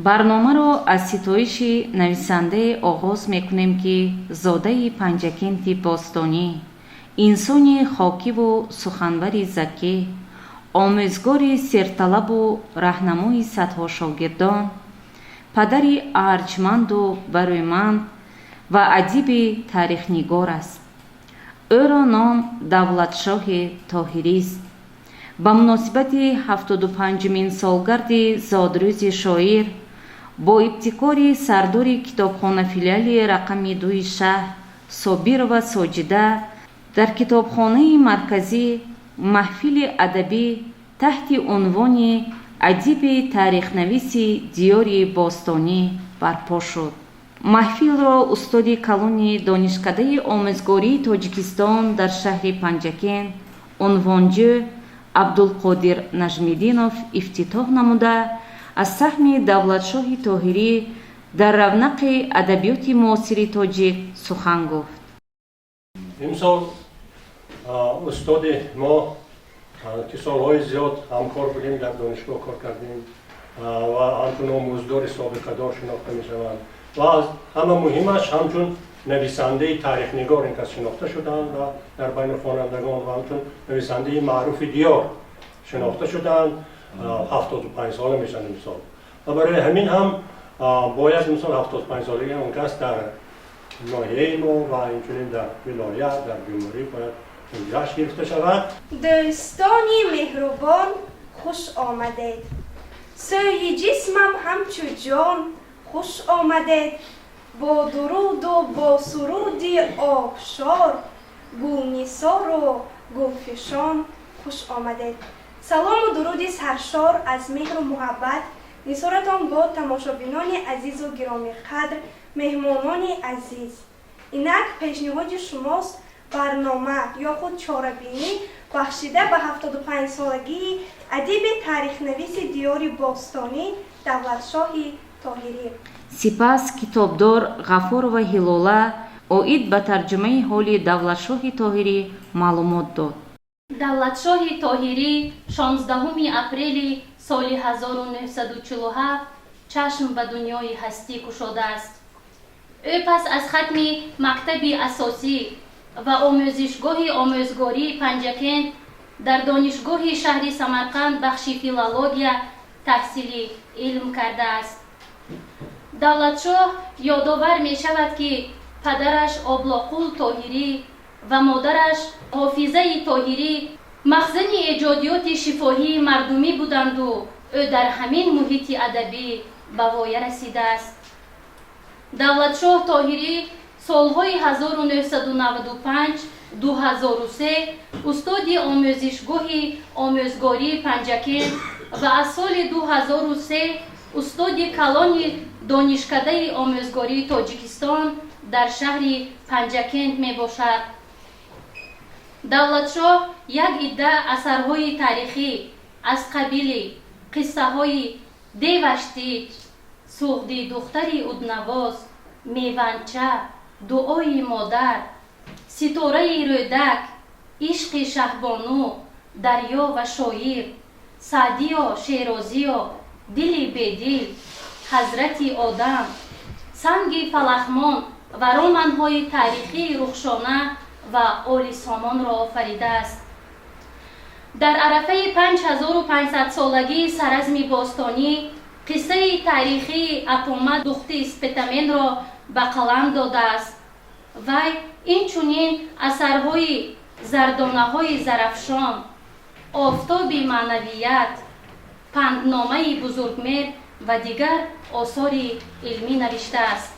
барномаро аз ситоиши нависандаe оғоз мекунем ки зодаи Панҷакенти бостонӣ, инсони хокиву суханбари закӣ, омӯзгори серталабу раҳнамои садҳо шогирдон, падари арҷманду барӯйманд ва адиби таърихнигор аст. ӯро ном Давлатшоҳи Тоҳирист. ба муносибати 75-мин солгарди зодрӯзи шоир бо ибтикори сардори китобхона филиали рақами 2 шаҳр Собирова Соҷида дар китобхонаи марказӣ маҳфили адабӣ таҳти унвони адиби таърихнависи диёри бостонӣ барпо шуд. маҳфилро устоди калони донишкадаи омӯзгории Тоҷикистон дар шаҳри Панҷакен унвонҷӯ Абдулқодир Нажмиддинов ифтитоҳ намуда аз саҳми Давлатшоҳи Тоҳирӣ дар равнақи адабиёти муосири тоҷик сухан гуфт. имсол устоди мо ки солҳои зиёд ҳамкор будем, дар донишгоҳ кор кардем ва ҳамчун омӯздори собиқадор шинохта мешаванд ва аз ҳама муҳимаш ҳамчун нависандаи таърихнигор ин кас шинохта шуданд ва дар байни хонандагон ва ҳамчун нависандаи маъруфи диёр шинохта шуданд. 75 сола мешанд имсол ва барои ҳамин ҳам бояд имсол 75 солаги он кас дар ноҳияи мо ва инчунин дар вилоят дар ҷумҳурӣ бояд ҷашн гирифта шавад. дӯстони меҳрубон хуш омадед, сӯи ҷисмам ҳамчу ҷон хуш омадед, бо дуруду бо суруди обшор гулнисору гулфишон хуш омадед. салому дуруди саршор аз меҳру муҳаббат нисоратон бо тамошобинони азизу гиромиқадр, меҳмонони азиз. инак пешниҳоди шумост барнома ё худ чорабинӣ бахшида ба 75-солагии адиби таърихнависи диёри бостонӣ Давлатшоҳи Тоҳирӣ. сипас китобдор Ғафурова Ҳилола оид ба тарҷумаи ҳоли Давлатшоҳи Тоҳирӣ маълумот дод. Давлатшоҳи Тоҳирӣ 16 апрели соли 1947 чашм ба дунёи ҳастӣ кушодааст. ӯ пас аз хатми мактаби асосӣ ва омӯзишгоҳи омӯзгории Панҷакент дар донишгоҳи шаҳри Самарқанд бахши филология таҳсили илм кардааст. Давлатшоҳ ёдовар мешавад ки падараш Облоқул Тоҳирӣ ва модараш Ҳофизаи Тоҳирӣ махзани эҷодиёти шифоҳии мардумӣ буданду ӯ дар ҳамин муҳити адабӣ ба воя расидааст. Давлатшоҳ Тоҳирӣ солҳои 1995-2003 устоди омӯзишгоҳи омӯзгории Панҷакент ва аз соли 2003 устоди калони донишкадаи омӯзгории Тоҷикистон дар шаҳри Панҷакент мебошад. Давлатшоҳ як идда асарҳои таърихӣ аз қабили қиссаҳои Деваштич, Суғди духтари Уднавоз, Меванча, Дуои модар, Ситораи рӯдак, Ишқи Шаҳбону, Дарьё ва шоир, Саъдиё Шерозиё, Дили бедил, Ҳазрати Одам, Санги Фалахмон ва романҳои таърихии Рухшона ва Оли Сомонро офаридааст. дар арафаи 5500-солагии саразми бостонӣ қиссаи таърихии Апома духти Спетаменро ба қалам додааст. вай инчунин асарҳои Зардонаҳои зарафшон, Офтоби маънавият, Пандномаи бузургмер ва дигар осори илмӣ навиштааст.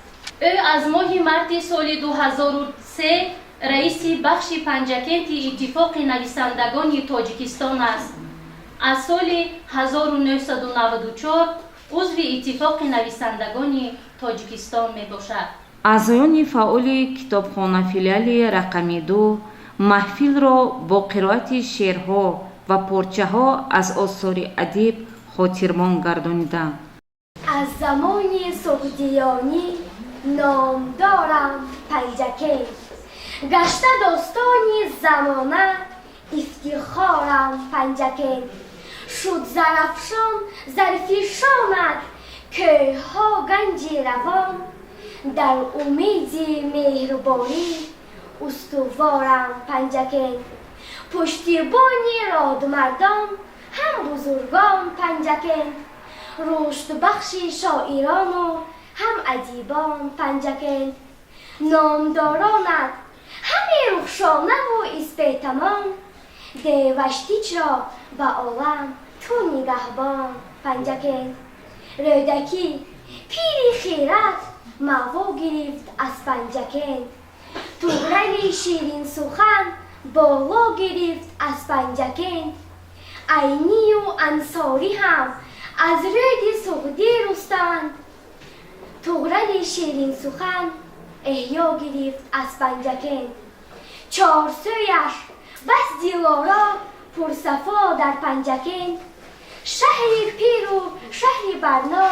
ӯ аз моҳи марти соли 2003 раиси бахши Панҷакенти Иттифоқи нависандагони Тоҷикистон аст. аз соли 1994 узви Иттифоқи нависандагони Тоҷикистон мебошад. аъзоёни фаъоли китобхона филиали рақами 2 маҳфилро бо қироати шеърҳо ва порчаҳо аз осори адиб хотирмон гардониданд. аз замони суғдиёнӣ ном дорам Панҷакент, гашта достони замона ифтихорам Панҷакент. шуд зарафшон зарфишонак که ها گنج روان در امید مهربانی استوارم پنجکن پشتیبانی رادمردان هم بزرگان پنجکن رشد بخش شاعران و هم ادیبان پنجکن نامدارانت همه رخشانه و اسب تمام دوشتیچ را به عالم تو نگهبان پنجکن رودکی پیری خیرت موا گرفت از پنجکن تغرل شیرین سخن بالا گرفت از پنجکن عینی و انصاری هم از رود سعدی رستند تغرل شیرین سخن احیا گرفت از پنجکن چارسویش بس دیوارا پرصفا در پنجکن شهری پیر و شهری برنا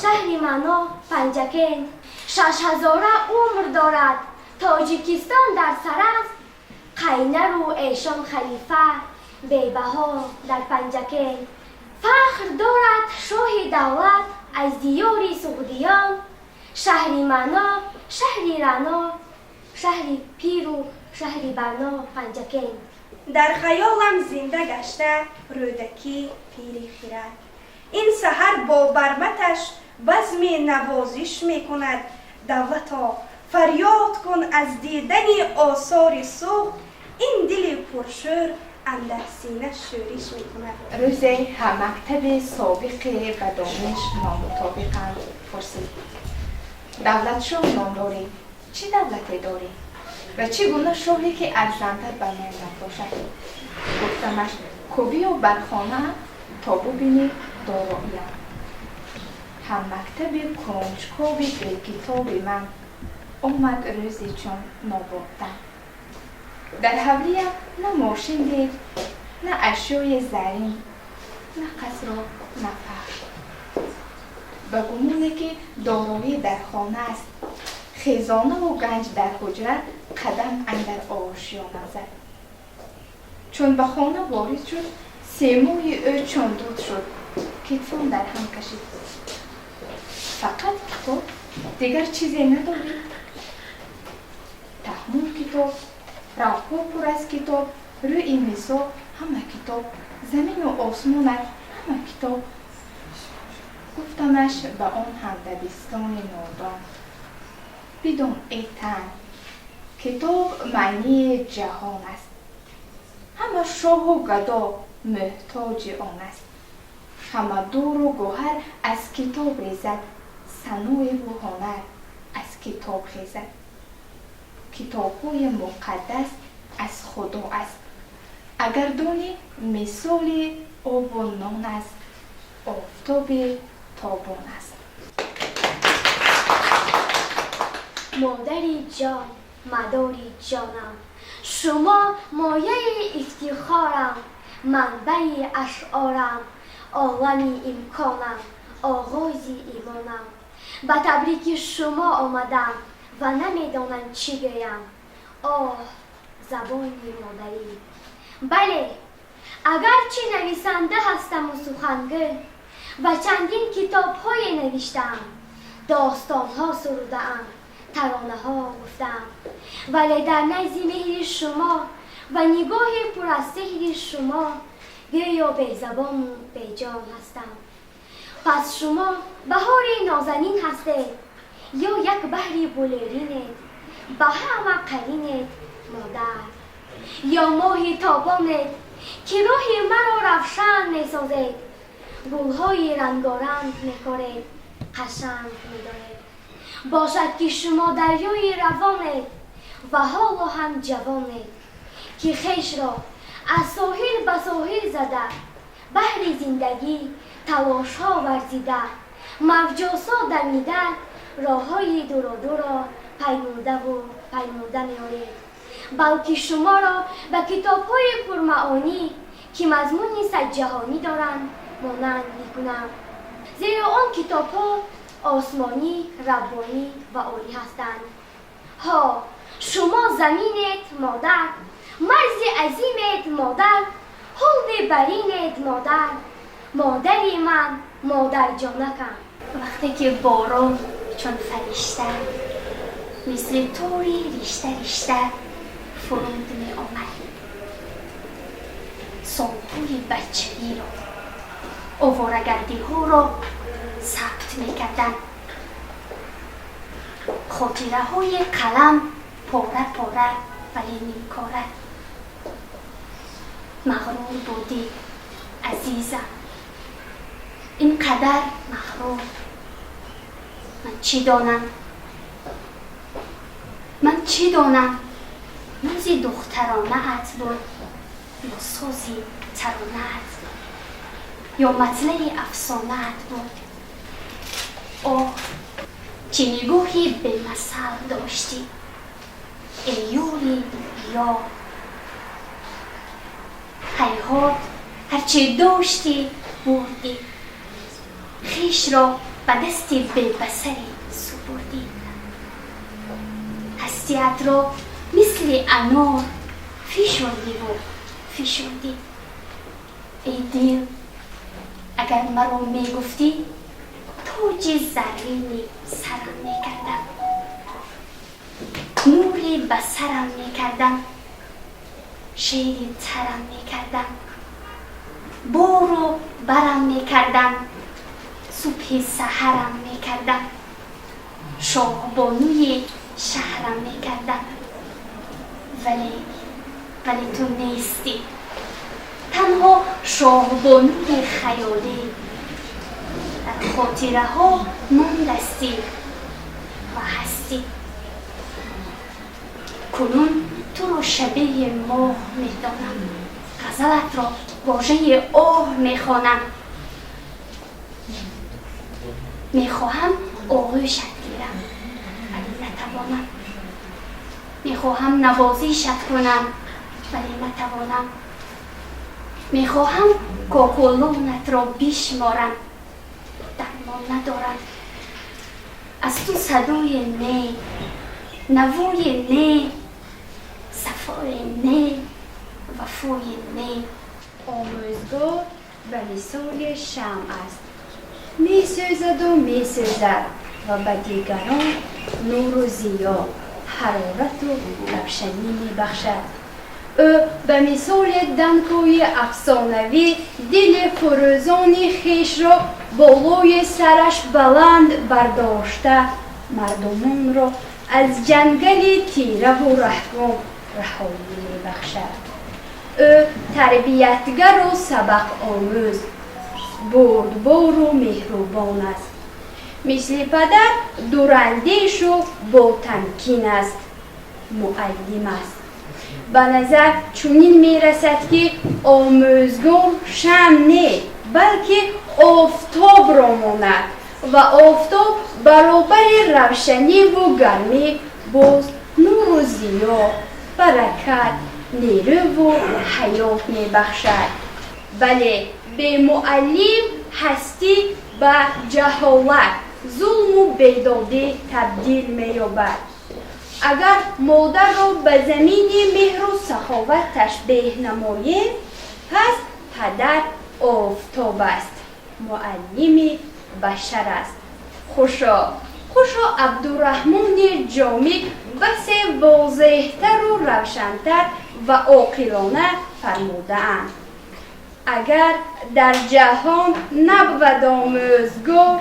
شهری منا پنجکن 6000 عمر دارد تاجیکستان در سر است قینر و ایشان خلیفه بی‌بها در پنجکن فخر دارد شاه دولت از دیار سعودیان شهری منا شهری رنا شهری پیر و شهری برنا پنجکن در خیالم زنده گشته رودکی پیری خیرت این سحر با برمتش بزم نوازش می کند دولتا فریاد کن از دیدن آثار سوخت این دل پرشور اندر سینه شورش می کند روز هم مکتب سابق به دانش نامطابقم پرسید دولت شاه نام داری؟ چی دولتی داری؟ و چگونه شاهی که ارزنده به ملت باشد؟ گفتمش کوبی و برخانه تا ببینی داراییم هم مکتب کنجکاوی به کتاب من آمد روزی چون نابودن در حولیه نه ماشین دید نه اشیای زرین نه قصر و نه فخر به گمونه که دارایی در خانه است خزانه و گنج در حجره قدم اندر آشیانه زد چون به خانه وارد شد سیموی او چون دود شد کتفان در هم کشید فقط کتاب دیگر چیزی نداری تحمول کتاب راه پر از کتاب روی میزا همه کتاب زمین و آسمان همه کتاب گفتمش به آن همدبستان نادان بدون ای تن کتاب معنی جهان است همه شاه و گدا محتاج آن است همه دور و گوهر از کتاب ریزد صنوع و هنر از کتاب خیزد کتاب‌های مقدس از خدا است اگر دانی مثال آب و نان است آفتاب تابان است مادری جان مداری جانم شما مایه افتخارم منبع اشعارم عالمی امکانم آغازی ایمانم به تبریک شما آمدم و نمیدانم چی گویم آه زبانی مادری بله اگرچه نویسنده هستم و سخنگو و چندین کتاب های نوشتم داستان ها سرودم ترانه ها گفتم ولی در نزد مهر شما و نگاه پر از سحر شما گویا به زبان و به جان هستم پس شما بهار نازنین هستید یا یک بحری بلورینید به همه قرینید مادر یا ماه تابانید که راه مرا روشن میسازید گلهای رنگارنگ میکارید قشنگ میدارید باشد که شما دریای روانید و حالا هم جوانید که خویش را از ساحل به ساحل زده بحر زندگی تلاش ها ورزیده موجاسا دمیده راه های دور را پیموده میارید بلکه شما را به کتاب های پرمعانی که مضمون صدجهانی دارند مانند میکنم زیرا آن کتاب ها آسمانی، ربانی و عالی هستند ها شما زمینت مادر مرز عظیمت مادر حوض برینت مادر مادری من مادر جانکم وقتی که باران چون فرشته مثل توری ریشته ریشته فرود می آمد. سالهای بچگی را، آواره‌گردی ها را ثبت می کردن. خاطره های قلم پاره پاره ولی نیمکاره. مغرور بودی عزیزم، اینقدر مغرور. من چی دانم موزی دخترانه ات بود یا سازی ترانه ات یا مطلع افسانه ات بود. آه چه نگاهی به مثل داشتی ایوری یا هیهات هرچه داشتی بردی، خویش را به دست بی-بصری سپردی. هستیت را مثل انار فشردی. ای دل اگر مرا میگفتی تاج زرینی سرم میکردم، نوری به سرم میکردم، شیری ترم میکردم، بارو برم میکردم، صبح سحرم میکردم، شاهبانوی شهرم میکردم. ولی تو نیستی، تنها شاهبانوی خیالی در خاطره ها ماندستی و هستی. کنون تو رو شبیه ماه میدانم، غزلت را واژه آه میخوانم. میخواهم آغوشت گیرم ولی نتوانم، میخواهم نوازیشت کنم ولی نتوانم، میخواهم کاکولانت را بشمارم درمان ندارم. از تو صدای نی، نوای نی، صفای نی، وفای نی. آموزگار به مثال شمع است، می سوزد و می سوزد و به دیگران نور و ضیا، حرارت و روشنی می بخشد. او به مثال دنگ‌های افسانوی دل فروزان خویش را بالای سرش بلند برداشته مردمان را از جنگل تیره و رهگم رهایی می بخشد. او تربیتگر و سبق آموز، بردبار و مهربان است. مثل پدر دوراندیش و با تمکین است، معلم است. به نظر چنین می رسد که آموزگار شمع نه بلکه آفتاب را ماند و آفتاب برابر روشنی و گرمی باز نور و ضیا، برکت، نیرو و حیات می بخشد. بله به معلم هستی به جهالت، ظلم و بیدادی تبدیل می یابد. اگر مادر را به زمین مهر و سخاوت تشبیه نماییم، پس پدر آفتاب است، معلم بشر است. خوشا عبدالرحمن جامی بس واضح‌تر و روشن‌تر و عاقلانه فرموده‌اند: اگر در جهان نبود آموزگار،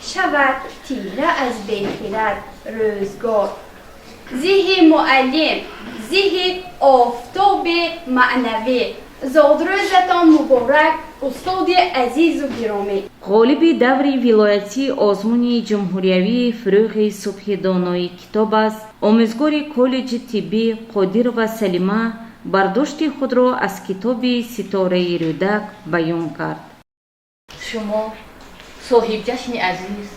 شود تیره از بی‌خرد روزگار. زیه معلم، زیه آفتاب معنوی. زادروزتان مبارک استاد عزیز و گرامی. غالب دوری ولایتی آزمون جمهوریوی فروغ صبح دانایی کتاب است. آموزگار کالج طبی قادر و سلیمه برداشت خود را از کتاب ستاره رودک بیان کرد. شما صاحب جشن عزیز،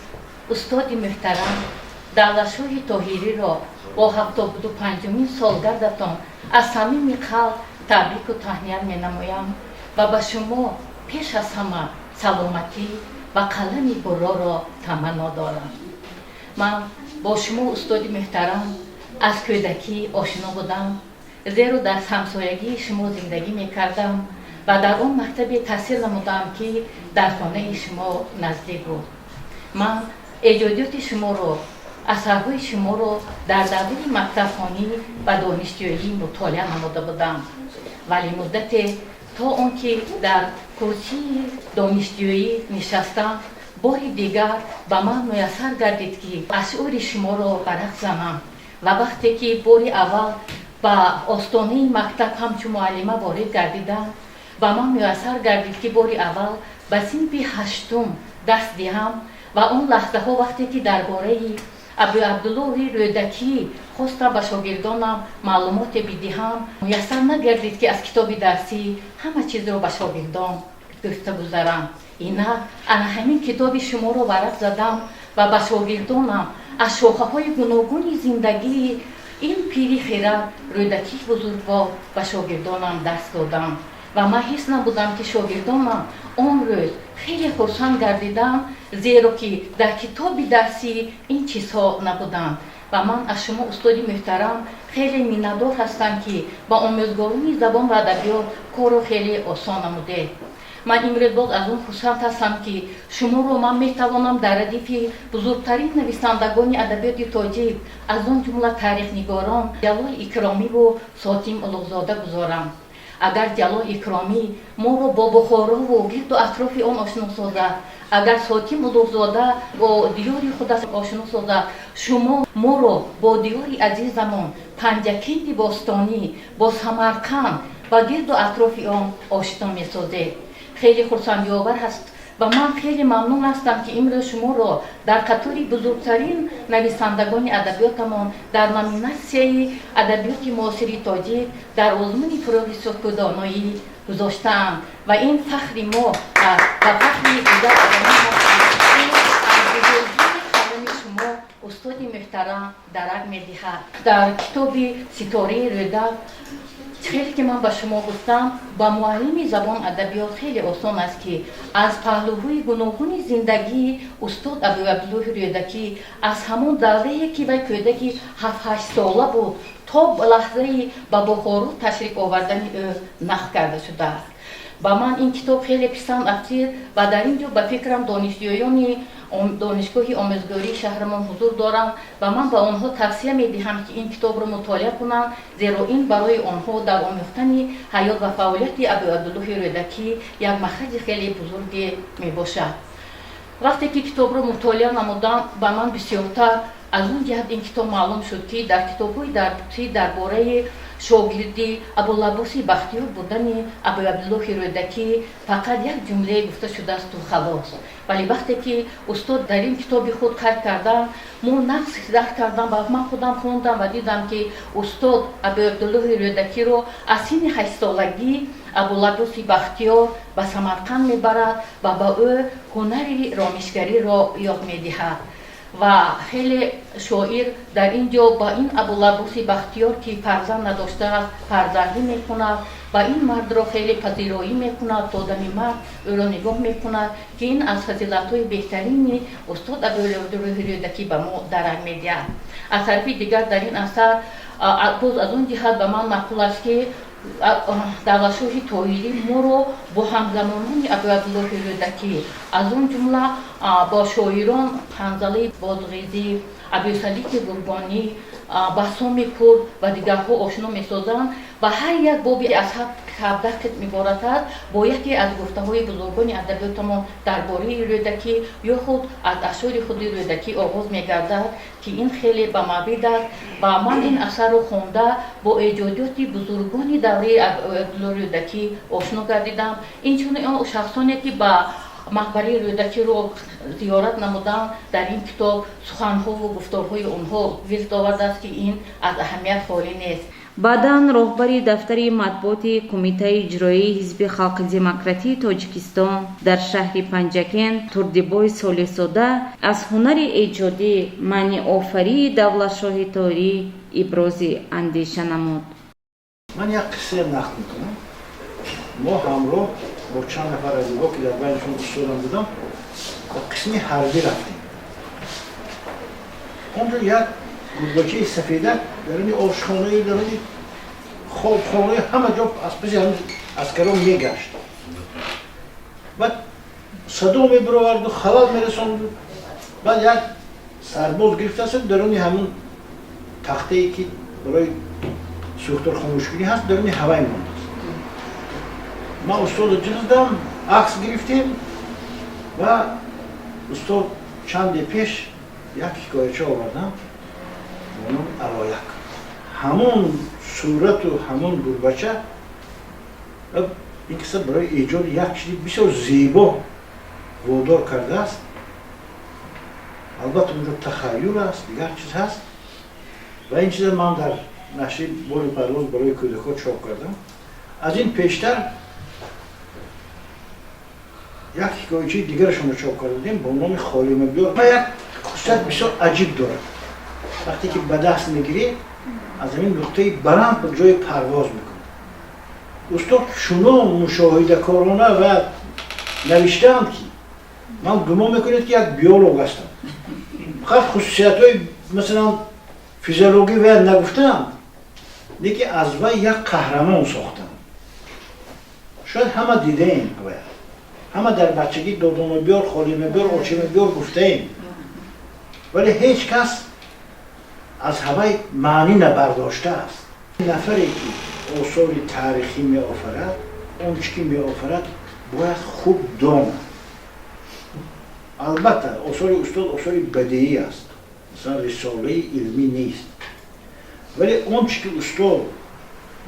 استاد محترم، دولتشاه طاهری را با 75مین سالگردتان از صمیم قلب تبریک و تهنیت می‌نمایم و به شما پیش از همه سلامتی و قلم برا را تمنا دارم. من با شما استاد محترم از کودکی آشنا بودم، زیرا در همسایگی شما زندگی می‌کردم و در آن مکتب تحصیل نمودم که در خانه شما نزدیک بود. من ایجادات شما رو اثرهای شما رو در دوره مکتبخوانی و دانشجویی مطالعه نموده بودم ولی مدت تا آنکه در کرسی دانشجویی نشستم بار دیگر به من میسر گردید که اشعار شما رو برق زنم و وقتی که بار اول به آستانه مکتب همچون معلمه وارد گردیدم و من میسر گردید که بار اول به صنف هشتم دست دهم و اون لحظه ها وقتی که درباره ابو عبدالله رودکی خواستم به شاگردانم معلومات بدهم میسر نگردید که از کتاب درسی همه چیز رو به شاگردان گفته گذارم. اینا انا همین کتاب شما رو ورق زدم و به شاگردانم از شاخه های گوناگون زندگی این پیری خیره رودکی بزرگوار به شاگردانم دست دادم و من حس نبودم که شاگردانم اون روز خیلی خرسند گردیدم زیرا که در کتاب درسی این چیزها نبودند و من از شما استادی محترم خیلی میندار هستم که با آموزگاری زبان و ادبیات کارو خیلی آسان نموده. من امروز باز از اون خرسند هستم که شما رو من میتوانم در ردیف بزرگترین نویسندگان ادبیات تاجیک از اون جمله تاریخ نگاران جلال اکرامی و ساتیم اولوزاده گذارم. اگر جلال اکرامی ما رو با بخارا و گرد و اطراف آن آشنا سازد، اگر ساتیم اولوزاده با دیار خودش آشنا سازد، شما ما رو با دیار عزیزمان پنجکند باستانی با سمرقند و گرد و اطراف آن آشنا میسازید. خیلی خرسندی آور هست و من خیلی ممنون هستم که امروز شما را در قطار بزرگترین نویسندگان ادبیاتمان در نامیناسیون ادبیات معاصر تاجیک در آزمون پروفسور دانایی گذاشتند و این فخر ما و فخر دیگر آدمان شما استاد محترم درک می‌دهد. در کتاب ستاره رودک خیلی که من به شما گفتم با معلم زبان ادبیات خیلی آسان است که از پهلوهای گوناگون زندگی استاد ابو عبدالله رودکی از همون دوره‌ای که وی کودکی 7-8 ساله بود تا به لحظه به بخارا تشریف آوردن نقل کرده شده است. با من این کتاب خیلی پسند افتید و در اینجا به فکرم دانشجویان دانشگاه آموزگاری شهرمان حضور دارم و من به آنها توصیه می‌دهم که این کتاب را مطالعه کنند زیرا این برای آنها در آموختن حیات و فعالیت ابو عبدالله رودکی یک مخرج خیلی بزرگی میباشد. وقتی که کتاب را مطالعه نمودم به من بسیارتر از اون جهت این کتاب معلوم شد که در کتاب‌های درباره شاگردی ابوالعباس بختیار بودن ابو عبدالله رودکی فقط یک جمله گفته شده است و خلاص. ولی وقتی که استاد در این کتاب خود کار کردن من نقص درک کردم و من خودم خوندم و دیدم که استاد ابو عبدالله رودکی رو از سن 8 سالگی ابوالعباس بختیار به سمرقند میبرد و با او هنر رامشگری را یاد میدهد و خیلی شاعر در اینجا با این ابوالعباس بختیار که فرزند نداشته است فرزندی میکند و این مرد را خیلی پذیرایی میکند تا دم مرد او را نگاه میکند که این از فضیلت‌های بهترین استاد ابو عبدالله رودکی به ما درک میدهد. از طرف دیگر در این اثر باز از اون جهت به من معقول است که دولت‌شاه طاهری ما رو با همزمانان ابو عبدالله رودکی از اون جمله با شاعران حنظله بازغیزی، ابوسعید گرگانی، بسام کرد و دیگرها آشنا می‌سازند و هر یک بابی از 17 قسم عبارت است با یکی از گفته‌های بزرگان ادبیاتمان درباره رودکی یا خود از اشعار خود رودکی آغاز می‌گردد که این خیلی به مبید است و من این اثر رو خونده با ایجادات بزرگان دوره عبدالله رودکی آشنا گردیدم. این چون شخصانی که با مقبره رودکی رو زیارت نمودن در این کتاب سخنها و گفتارهای اونها وجود آورده است که این از اهمیت خالی نیست. بعداً راهبر دفتر مطبوعات کمیته اجرایی حزب خلق دموکراتی تاجیکستان در شهر پنجکند تردیبای سالساده از هنر ایجادی معنی آفری دولت‌شاه طاهری ابراز اندیشه نمود. من یک قصه نقل میکنم. ما همراه با چند نفر از اینا که در بینشون استادم بودم با قسمی حربی رفتیم. اونجا یک گربچه سفیده در این آشخانه در این خوابخانه همه جا از پیش همه عسکران میگشت. بعد صدا میبرآورد و خلال میرساند بعد یک سرباز گرفته است درونی همون تخته ای که برای سوختار خاموشگیری هست درونی هوای مانده است. ما استاد جز دادم، عکس گرفتیم و استاد چند پیش یک حکایچه آوردم با نام علایک. همون صورت و همون گربچه این کسی برای ایجاد یک چیزی بسیار زیبا وادار کرده است. البته اونجا تخیل است، دیگر چیز هست و این چیز من در نشریه بال پرواز برای کودکان چاپ کردم. از این پیشتر یک حکایچه دیگرشون رو چاپ کردیم با نام خالی بیار و یک خصوصیت بسیار عجیب داره. وقتی که به دست میگیری از این نقطه بلند به جای پرواز میکنه. استاد چنان مشاهده کارانه و نوشته‌اند که من گمان میکنید که یک بیولوگ هستم. فقط خصوصیت‌های مثلا فیزیولوژی و نگفتم، لیکن از وی یک قهرمان ساختم. شاید همه دیده ایم، همه در بچگی دادم بیار، خالی بیار، آچه بیار گفته ایم، ولی هیچ کس از هوای معنی نبرداشته است. نفری که آثار تاریخی می آفرد، اون چی که می آفرد باید خوب داند. البته آثار استاد آثار بدیعی است، مثلا رساله علمی نیست، ولی اون چی که استاد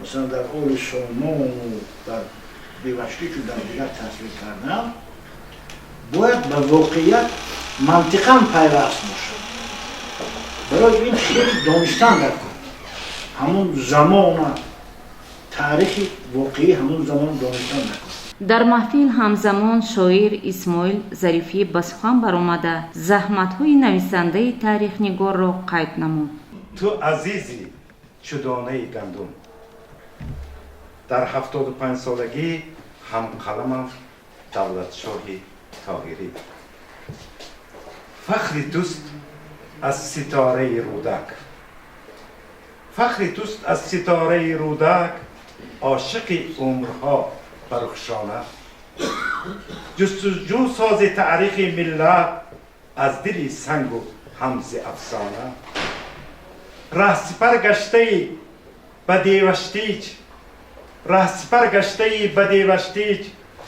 مثلا در آل سامان و در بیوشتی که در دیگر تصویر کردن باید به واقعیت منطقاً پیوست باشد. برای این خیلی دانستن در کن همون زمان تاریخ واقعی همون زمان دانستن نکن. در محفل همزمان شاعر اسماعیل ظریفی به سخن برآمده زحمت‌های نویسنده تاریخ نگار را قید نمود. تو عزیزی چو دانه گندم، در 75 سالگی هم قلمم دولتشاهی طاهری. فخری توست از ستاره رودک، فخری توست از ستاره رودک، عاشق عمرها برخشانه. جستجو ساز تاریخ ملت از دل سنگ و همز افسانه. رهسپر گشته به دیوشتیج، رهسپر گشته به دیوشتیج،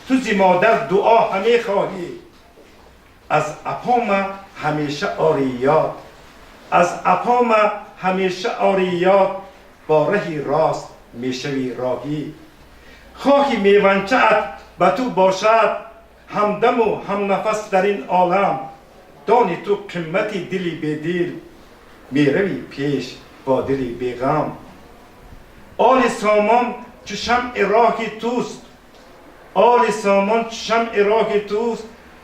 تو زی مادر دعا همه خواهی. از اپام همیشه آریات، از اپام همیشه آریات، با رهی راست میشوی راهی. خواهی میونچه‌ات به تو باشد همدم و هم نفس در این عالم. دانی تو قیمتی دلی بیدل، میروی پیش با دلی بیغم. آل سامان چو شمع راهی توست، آل سامان چو شمع راهی توست،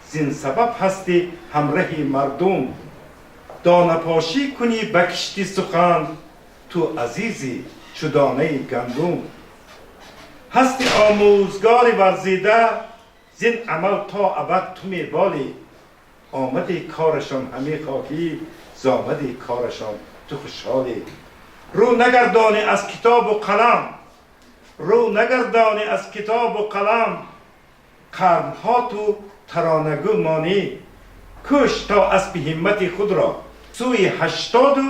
زین سبب هستی همراهی مردم. دانه پاشی کنی بکشتی سخن، تو عزیزی چو دانه گندم. هستی آموزگار ورزیده، زین عمل تا ابد تو میبالی. آمدی کارشان همی خواهی، زامدی کارشان تو خوشحالی. رو نگردانی از کتاب و قلم، رو نگردانی از کتاب و قلم. قرنها تو ترانگو مانی، کش تا اسب همت خود را سوی 80 و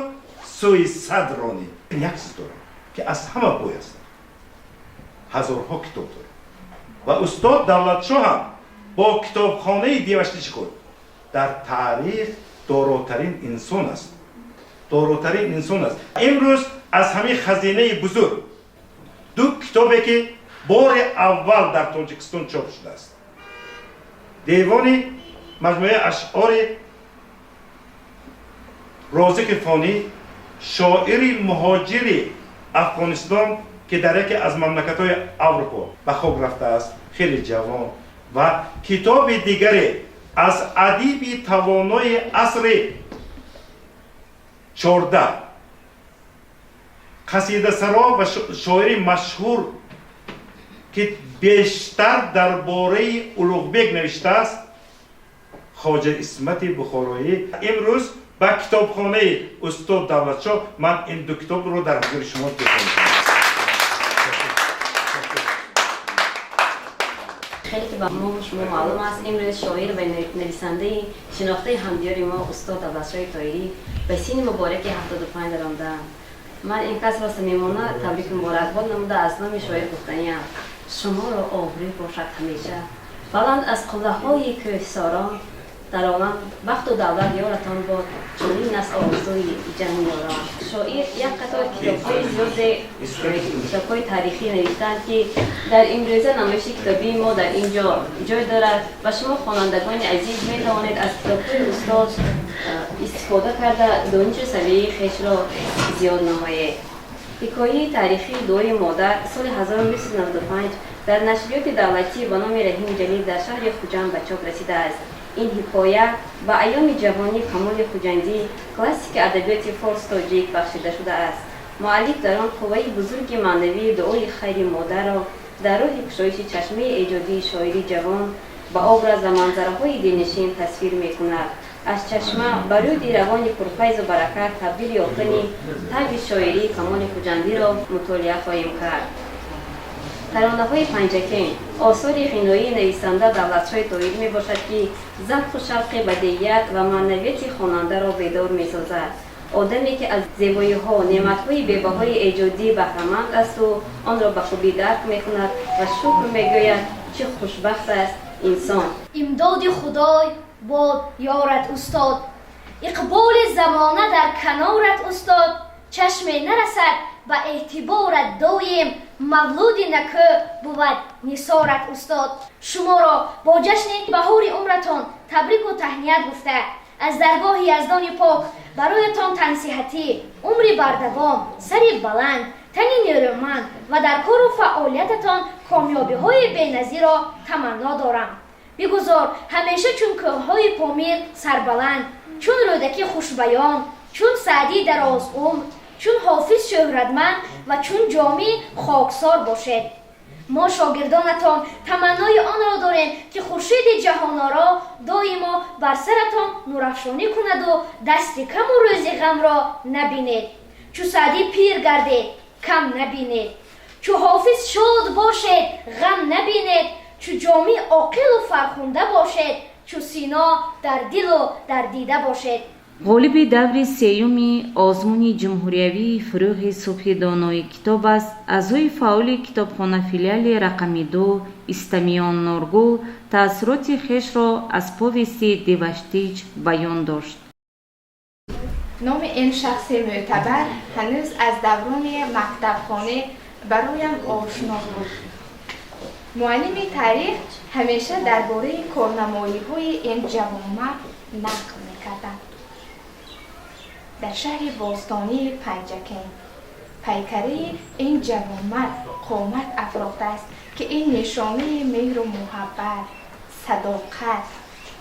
سوی 100 رانی. این یک چیز دارم که از همه بوی است، هزارها کتاب داره و استاد دولتشاه هم با کتابخانه دیوشتی چکن در تاریخ داراترین انسان است، داراترین انسان است. امروز از همین خزینه بزرگ دو کتابی که بار اول در تاجیکستان چاپ شده است، دیوان مجموعه اشعار رازق فانی، شاعری مهاجری افغانستان که در یکی از مملکت‌های اروپا به خواب رفته است، خیلی جوان، و کتاب دیگری از ادیب توانای عصر 14 قصیده سرا و شاعری مشهور که بیشتر درباره اولوغبک نوشته است، خواجه اسمت بخارایی. امروز با کتابخانه استاد دولتشاه من این دو کتاب رو در حضور شما تقدیم می‌کنم. خیلی که با شما معلوم است امروز شاعر و نویسنده شناخته همدیار ما استاد دولتشاه طاهری به سین مبارک 75 رامده. من این کس را میمونه تبریک مبارکباد نموده از نام شاعر گفتنیم شما را آبروی باشد همیشه بلند از قله های کوهساران در عالم وقت و دولت یارتان باد چنین است آرزوی جمعی یاران. شاعر یک قطار کتاب‌های زیاد کتاب‌های تاریخی نوشتند که در امروزه نمایش کتابی ما در اینجا جای دارد و شما خوانندگان عزیز می توانید از کتاب‌های استاد استفاده کرده دانش سویه خویش را زیاد نمایید. حکایه تاریخی دوی مادر سال 1995 در نشریات دولتی به نام رحیم جلیل در شهر خوجند به چاپ رسیده است. این حکایه به ایام جوانی کمال خوجندی کلاسیک ادبیات فارس تاجیک بخشیده شده است. مؤلف در آن قوه بزرگ معنوی دعای خیر مادر را در راه گشایش چشمه ایجادی شاعری جوان به ابرز و منظره‌های دلنشین تصویر می‌کند. از چشمه برود روان پرفیض و برکت تبدیل یافتنی طبع شاعری کمال خوجندی را مطالعه خواهیم کرد. ترانه‌های پنجکین آثار غنایی نویسنده دولتشاه طاهری میباشد که ذوق و شوق بدیعیت و معنویت خواننده را بیدار میسازد. آدمی که از زیبایی‌ها و نعمت‌های بی‌بهای ایجادی بهره‌مند است و آن را به خوبی درک می‌کند و شکر می‌گوید چه خوشبخت است انسان. امداد خدای باد یارت استاد، اقبال زمانه در کنارت استاد، چشم نرسد و اعتبارت دایم مولود نکو بود نثارت استاد. شما را با جشن بهار عمرتان تبریک و تهنیت گفته از درگاه یزدان پاک برایتان تنصیحتی عمری بردوام، سری بلند، تنی نیرومند و در کار و فعالیتتان کامیابی های بی‌نظیر را تمنا دارم. بگذار همیشه چون کوههای پامیر سربلند، چون رودکی خوشبیان، چون سعدی دراز عمر، چون حافظ شهرتمند و چون جامی خاکسار باشد. ما شاگردانتان تمنای آن را داریم که خورشید جهان‌آرا دائما بر سرتان نورافشانی کند و دست کم و روز غم را نبینید. چو سعدی پیر گردید کم نبینید، چو حافظ شاد باشد غم نبینید، چو جامی عاقل و فرخنده باشد، چو سینا در دل و در دیده باشد. غالب دور سیوم آزمون جمهوریوی فروغ صبح دانای کتاب است. اعضای فعال کتابخانه فیلیال رقم 2 استمیان نورگل تأثیرات خویش را از پوست دیوشتیچ بیان داشت. نام این شخص معتبر هنوز از دوران مکتبخانه برایم آشنا بود. معلم تاریخ همیشه درباره کارنمایی‌های این جوانمرد نقل می‌کردند. در شهر باستانی پنجکین پیکره این جوانمرد قامت افراخته است که این نشانه مهر و محبت، صداقت،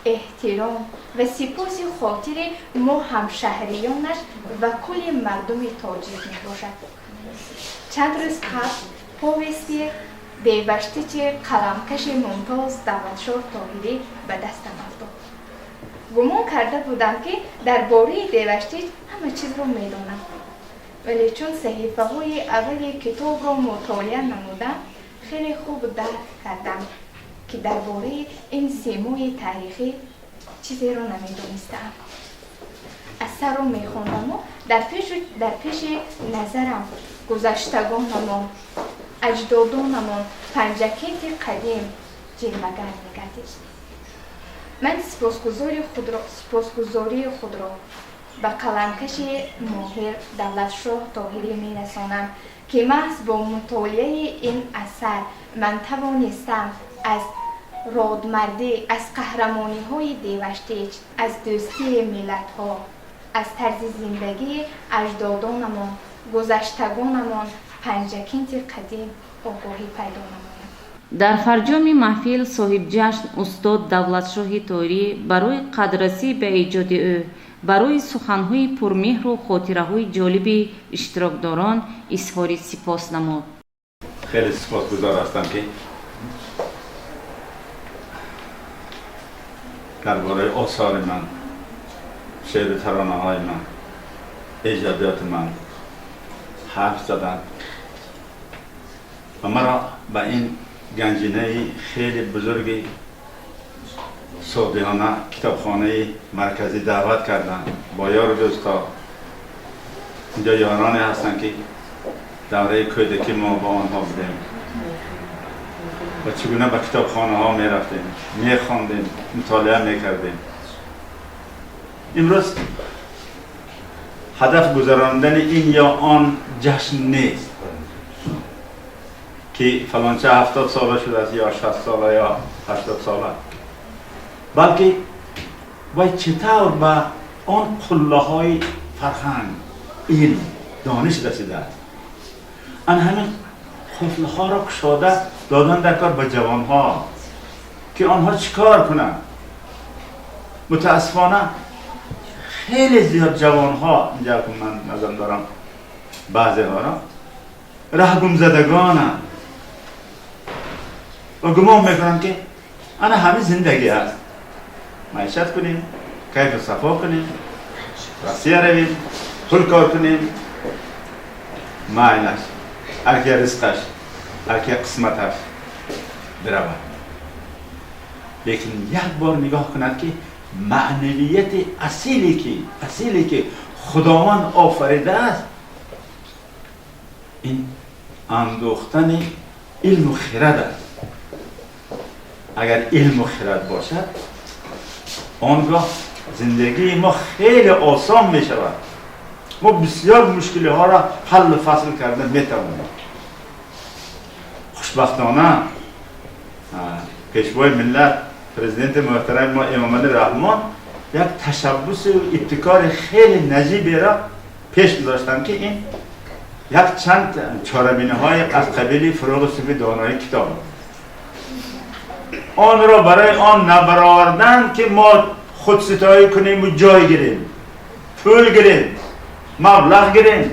احترام و سپاس خاطر ما همشهریانش و کل مردم تاجیک میباشد. چند روز قبل پوستی دیوشتیچ قلمکش ممتاز دولتشاه طاهری به دستم افتاد. گمان کرده بودم که درباره دیوشتیچ همه چیز را میدانم، ولی چون صحیفه های اول کتاب را مطالعه نمودم خیلی خوب درک کردم که درباره این سیمای تاریخی چیزی را نمیدانستم. اثر را میخواندم و در پیش نظرم گذشتگانمان، اجدادانمان پنجکین قدیم جلوگر میگردید. من سپاسگزاری خود را به قلمکش ماهر دولتشاه طاهری می‌رسانم که محض با مطالعه این اثر من توانستم از رادمردی، از قهرمانی‌های دیوشتیچ، از دوستی ملت‌ها، از طرز زندگی اجدادانمان، گذشتگانمان پنجکین قدیم آگاهی پیدا نمایم. در فرجام محفل صاحب جشن استاد دولتشاه طاهری برای قدررسی به ایجاد او برای سخنهای پرمهر و خاطره‌های جالب اشتراکداران اظهار سپاس نمود. خیلی سپاسگزار هستم که درباره آثار من، شعر ترانه‌های من، ایجادات من حرف زدند و مرا به این گنجینه خیلی بزرگی صوبیانه کتابخانه مرکزی دعوت کردن با یار دوستا. اینجا یارانی هستن که دوره کودکی ما با آنها بودیم و چگونه به کتابخانه ها می رفتیم، می خواندیم، مطالعه می کردیم. امروز هدف گذراندن این یا آن جشن نیست که فلانچه 70 ساله شده است یا 60 ساله یا 80 ساله، بلکه باید چطور به آن قله های فرهنگ، علم، دانش رسیده است. آن همین قله ها را کشاده دادن در کار به جوان ها که آنها چیکار کنند. متاسفانه خیلی زیاد جوان ها اینجا که من نظر دارم بعضی ها را ره گم زدگانند و گمان میکنم که آن همه زندگی هست، معیشت کنیم، کیف و صفا کنیم، راسیه رویم، پول کار کنیم، معنیش هرکی رزقش، هرکی قسمتش برود. لیکن یک بار نگاه کند که معنویت اصیلی که خداوند آفریده است، این اندوختن علم و خرد است. اگر علم و خرد باشد آنگاه زندگی ما خیلی آسان می شود. ما بسیار مشکلی ها را حل و فصل کردن می توانیم. خوشبختانه پیشوای ملت پرزیدنت محترم ما امام علی رحمان یک تشبث و ابتکار خیلی نجیبی را پیش گذاشتن که این یک چند چاره‌بینی های از قبیل فروغ صوفی دانای کتاب، آن را برای آن نبرآوردن که ما خودستایی کنیم و جای گیریم، پول گیریم، مبلغ گیریم،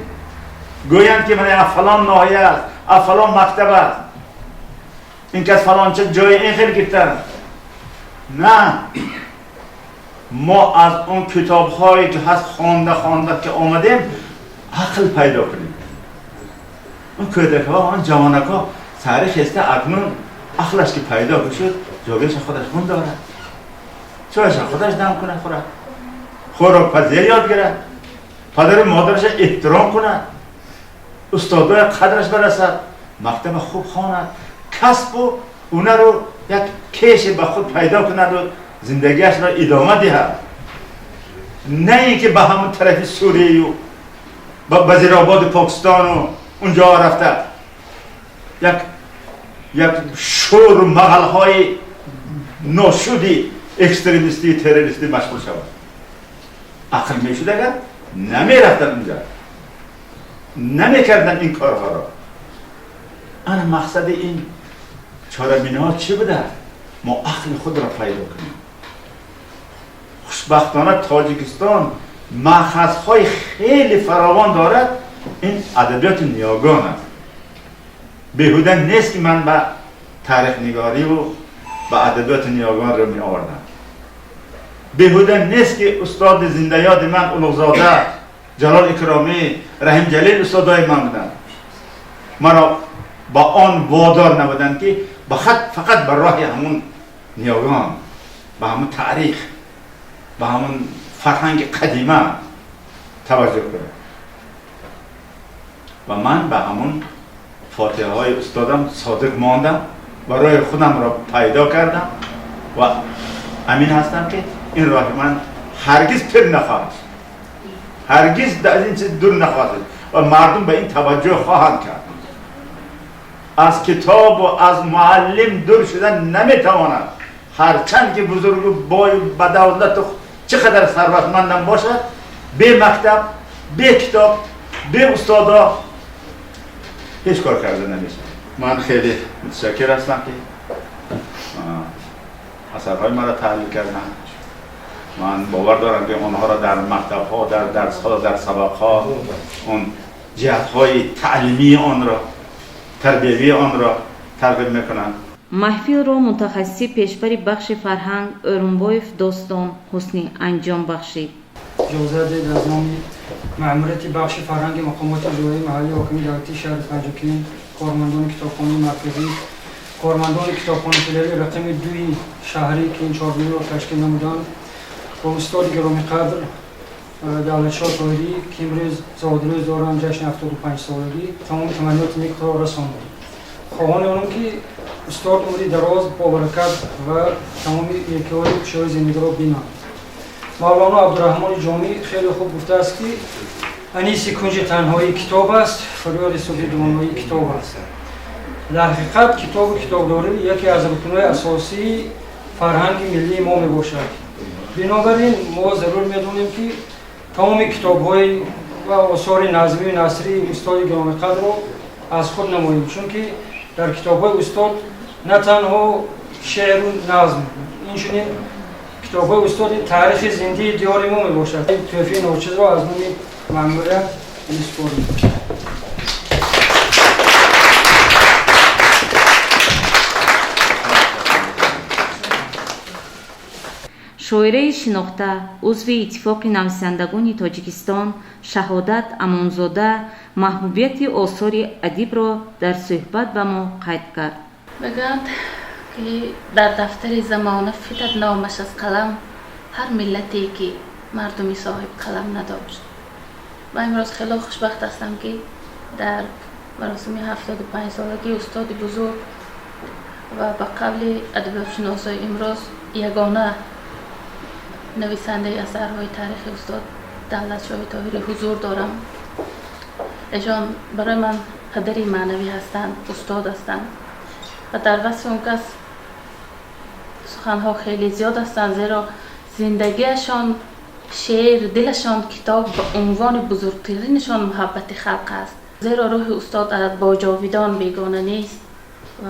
گویند که من فلان ناحیه است، فلان مکتب است، این کس فلان چه جای این خیلی گرفتن. نه، ما از اون کتاب هایی که هست خوانده که آمدیم عقل پیدا کنیم. اون کودک ها، اون جوانک ها تاریخ است، اکنون عقلش که پیدا شد جاگهش خودش خون دارد، چایش خودش دم کنه، خوراک پذیر یاد گیرد، پدر و مادرش احترام کند، استادای قدرش برسد، مکتب خوب خواند، کسب و هنر رو یک کیش به خود پیدا کند و زندگیش را ادامه دهد. نه اینکه به همون طرف سوریه و به وزیرآباد پاکستان و اونجا رفته یک شور و مغل های ناشودی اکستریمیستی تروریستی مشغول شود. عقل میشد اگر نمیرفتن اونجا، نمیکردن این کارها را. انا مقصد این چاره‌بینی ها چی بوده؟ ما عقل خود را پیدا کنیم. خوشبختانه تاجیکستان مأخذهای خیلی فراوان دارد. این ادبیات نیاگان است. بیهوده نیست که من به تاریخ نگاری و به ادبیات نیاگان را می آوردم. بیهوده نیست که استاد زنده یاد من اولوغزاده، جلال اکرامی، رحیم جلیل استادای من بودن. مرا با آن وادار نبودن که فقط بر راه همون نیاگان، به همون تاریخ، به همون فرهنگ قدیمه توجه کنم. و من به همون فاتحه های استادم صادق ماندم، برای خودم را پیدا کردم و امین هستم که این راه من هرگز پر نخواهد، هرگز از این چیز دور نخواهد و مردم به این توجه خواهند کرد. از کتاب و از معلم دور شدن نمیتواند. هرچند که بزرگ و بای و بدولت و چقدر ثروتمندم باشد، به مکتب، به کتاب، به استادا هیچ کار کرده نمیشه. من خیلی متشکر هستم که اثرهای ما را تحلیل کردن. من باور دارم که اونها را در مکتب ها، در درس ها، در سبق ها، اون جهت های تعلیمی آن را، تربیوی آن را ترغیب میکنند. محفل را متخصص پیشبری بخش فرهنگ ارنبایف داستان حسنی انجام بخشید. اجازه دهید از نام مأموریت بخش فرهنگ مقامات اجرایی محلی حاکمی دولتی شهر پنجکین، کارمندان کتابخانه مرکزی، کارمندان کتابخانه فیلری رقم 2 شهری که این 4 گروه را تشکیل نمودند با استاد گرامی قدر دولتشاه طاهری که امروز زادروز دارند جشن 75 سالگی تمام تمنیات نیک را رساندند. خواهان آنم که استاد عمری دراز با برکت و تمام یکی‌های پیش‌های زندگی را بینند. مولانا عبدالرحمن جامی خیلی خوب گفته است که انیس کنج تنهایی کتاب است، فریاد صبح دوانایی کتاب است. در حقیقت کتاب و کتابداری یکی از رکن‌های اساسی فرهنگ ملی ما میباشد. بنابراین ما ضرور میدونیم که تمام کتاب‌های و آثار نظمی و نثری استاد گرامی قدر را از خود نماییم، چون که در کتاب‌های استاد نه تنها شعر و نظم، اینچنین کتاب‌های استاد تاریخ زنده دیار ما میباشد. این تحفه ناچیز را از نام مأموریت می‌سپاریم. شاعره شناخته عضو اتفاق نویسندگان تاجیکستان شهادت امانزاده محبوبیت آثار ادیب را در صحبت به ما قید کرد. بگویند که در دفتر زمانه فتد نامش از قلم هر ملتی که مردمی صاحب قلم نداشت. من امروز خیلی خوشبخت هستم که در مراسم 75 سالگی استاد بزرگ و به قبل ادبیات شناسای امروز یگانه نویسنده اثرهای تاریخی استاد دولتشاه طاهری حضور دارم. ایشان برای من پدری معنوی هستند، استاد هستند و در وصف اون کس سخنها خیلی زیاد هستند، زیرا زندگیشان شعر، دلشان کتاب به عنوان بزرگترینشان محبت خلق است. زیرا روح استاد با جاویدان بیگانه نیست و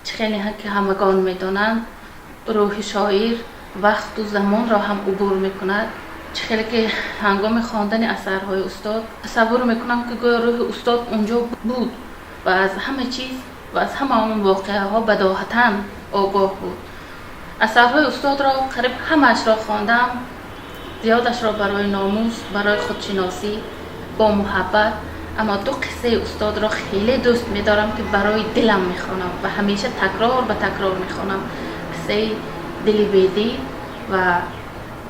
خیلی که همگان میدانند روح شاعر وقت و زمان را هم عبور میکند. خیلی که هنگام خواندن اثرهای استاد تصور میکنم که گویا روح استاد اونجا بود و از همه چیز و از همه اون واقعه ها بداهتاً آگاه بود. اثرهای استاد را قریب همه‌اش را خواندم، زیادش را برای ناموس، برای خودشناسی با محبت، اما 2 قصه استاد را خیلی دوست می‌دارم که برای دلم می‌خوانم و همیشه تکرار به تکرار می‌خوانم. قصه دل بیدی و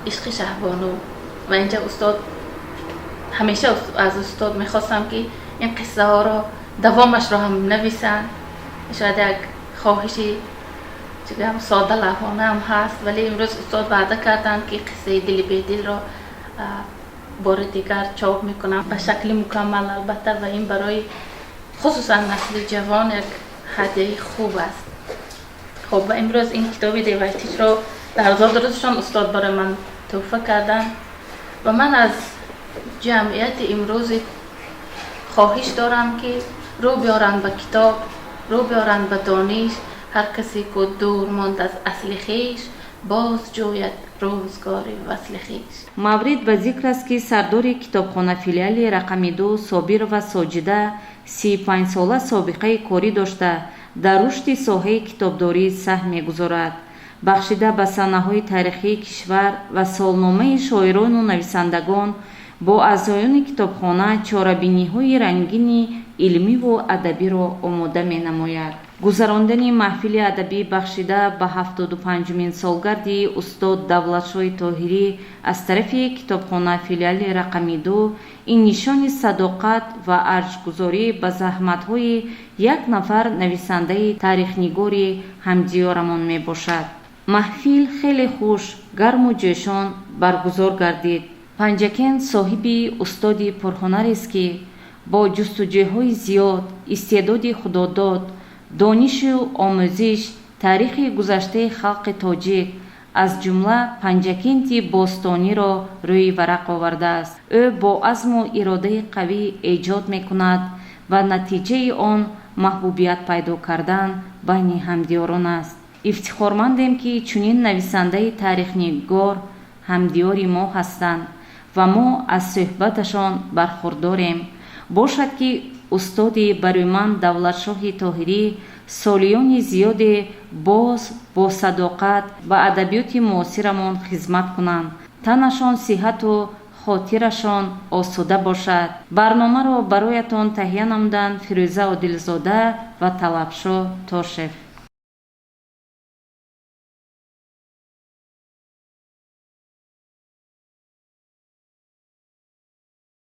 عشق شهبانو. و اینجا استاد همیشه از استاد می‌خواستم که این قصه ها را دوامش را هم نویسن. شاید یک خواهشی چگم ساده لحانه هم هست، ولی امروز استاد وعده کردند که قصه دل بیدل را بار دیگر چاپ میکنم به شکل مکمل البته، و این برای خصوصا نسل جوان یک هدیه خوب است. خب و امروز این کتاب دیوشتیچ را در آزاد روزشان استاد برای من تحفه کردن و من از جمعیت امروز خواهش دارم که رو بیارن به کتاب، رو بیارن به دانش. هر کسی که دور ماند از اصل خویش باز جوید روزگار وصل خویش. مورد به ذکر است که سردار کتابخانه فیلیال رقم 2 صابر و ساجده 35 ساله سابقه کاری داشته در رشد ساحه کتابداری سهم می‌گذارد. بخشیده به صحنه‌های تاریخی کشور و سالنامه شاعران و نویسندگان با اعضایان کتابخانه چاره‌بینی‌های رنگین علمی و ادبی را آماده می‌نماید. گذراندن محفل ادبی بخشیده به 75مین سالگردی استاد دولتشاه طاهری از طرف کتابخانه فیلیال رقم 2 این نشان صداقت و ارجگذاری به زحمت‌های یک نفر نویسنده تاریخ‌نگار همدیارمان میباشد. محفل خیلی خوش، گرم و جوشان برگزار گردید. پنجکین صاحب استاد پرهنر است که با جستجوهای زیاد، استعداد خداداد، دانش و آموزش تاریخ گذشته خلق تاجیک از جمله پنجکینت باستانی را روی ورق آورده است. او با عزم و اراده قوی ایجاد میکند و نتیجه آن محبوبیت پیدا کردن بین همدیاران است. افتخارمندیم که چنین نویسنده تاریخ‌نگار همدیار ما هستند و ما از صحبتشان برخورداریم. باشد که استاد برومن دولتشاه طاهری سالیان زیاد باز با صداقت و ادبیات معاصرمان خدمت کنند. تنشان صحت و خاطرشان آسوده باشد. برنامه را برایتان تهیه نمودند فیروزه عادلزاده و طلبشاه تاشف.